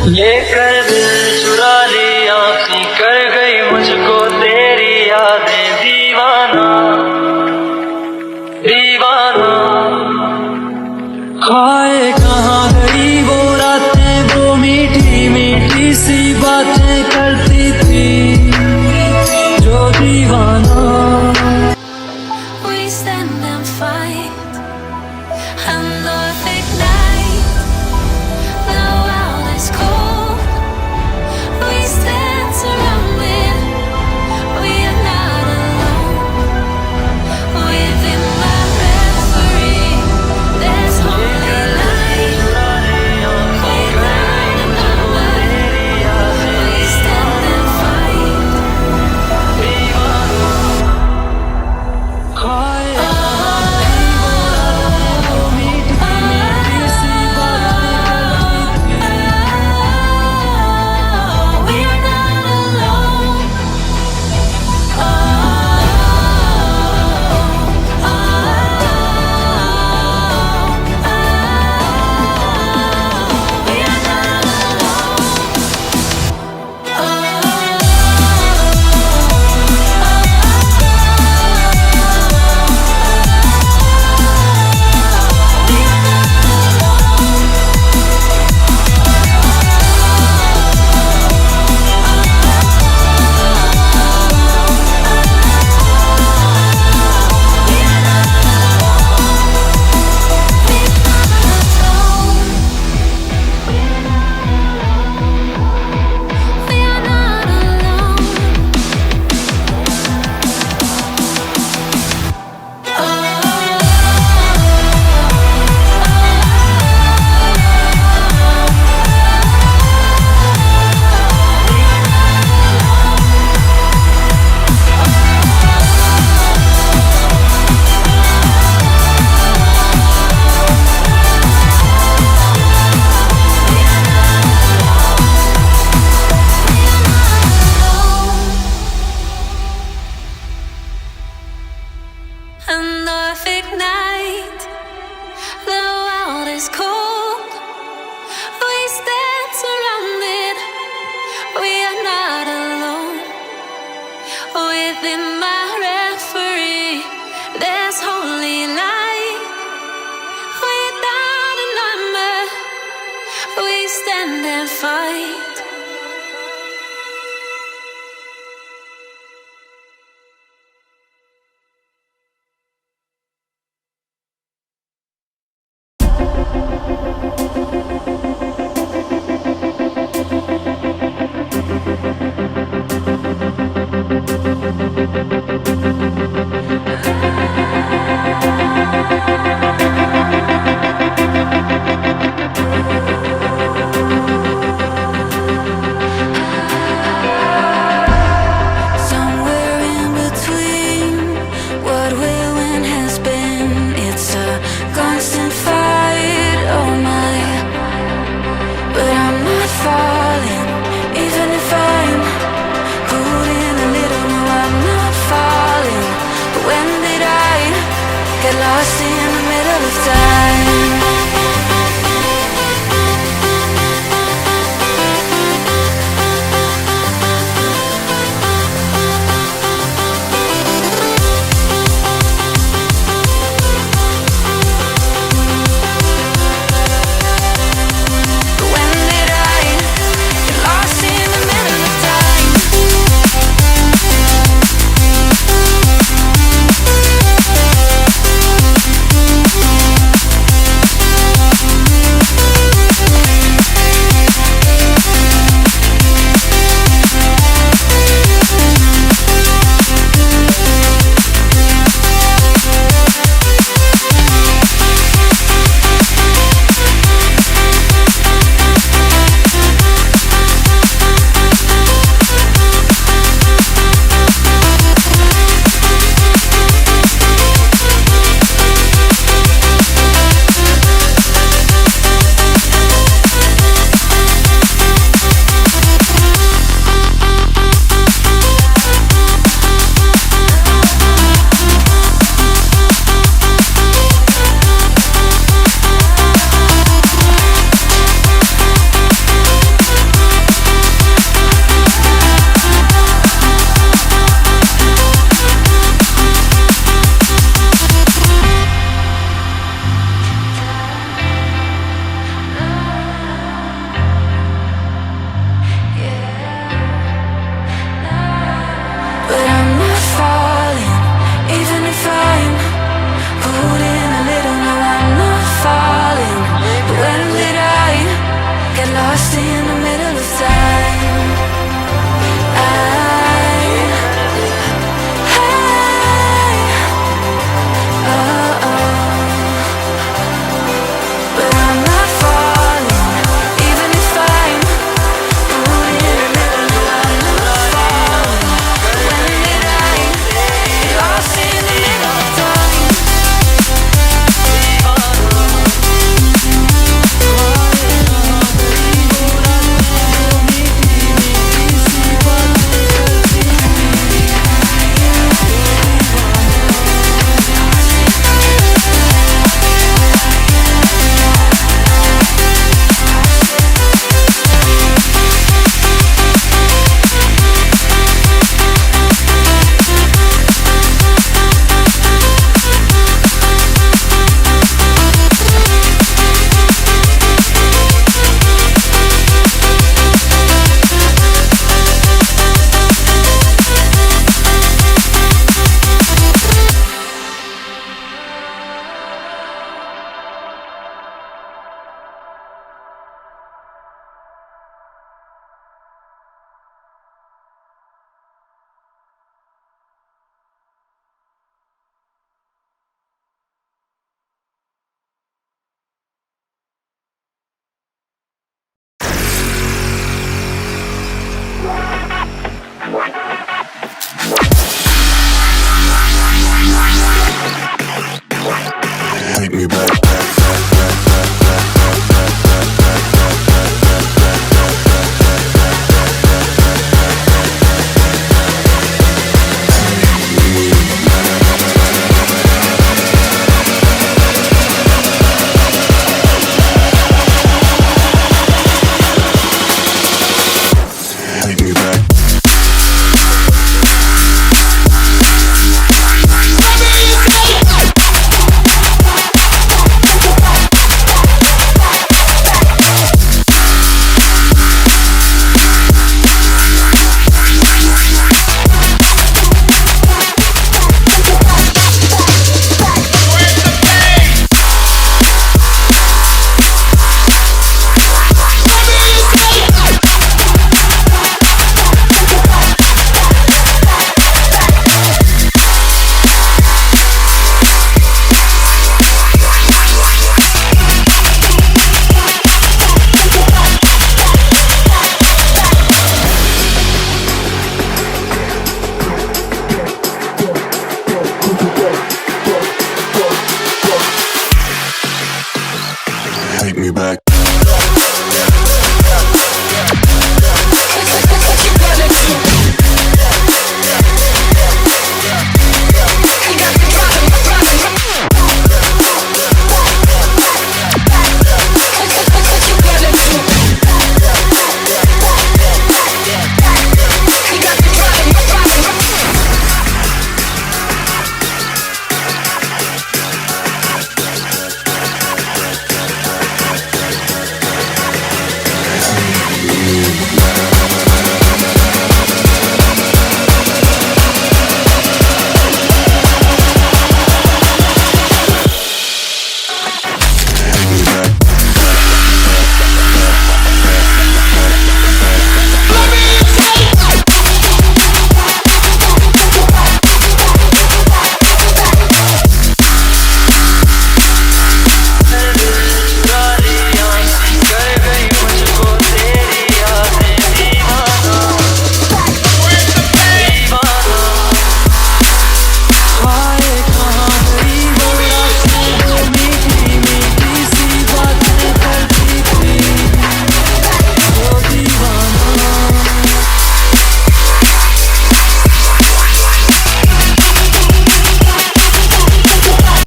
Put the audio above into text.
ये कर दिल चुरा लिया सी कर गई मुझको तेरी यादें दीवाना दीवाना। हाय कहाँ गई वो रातें, वो मीठी मीठी सी बातें करती थी जो दीवाना। We stand and fight under a thick night. The world is cold. We stand surrounded. We are not alone. Within my reverie, there's only light. Without a number, we stand and fight. Hi An perfect night. The world is cold. We stand surrounded. We are not alone. Within my reverie, there's holy light. Without a number, we stand and fight. Somewhere in between what will and has been, it's a constant fight, oh my. But I'm not falling, even if I'm cooling a little. No, I'm not falling. But when did I get lost in the middle of time? When did I lost in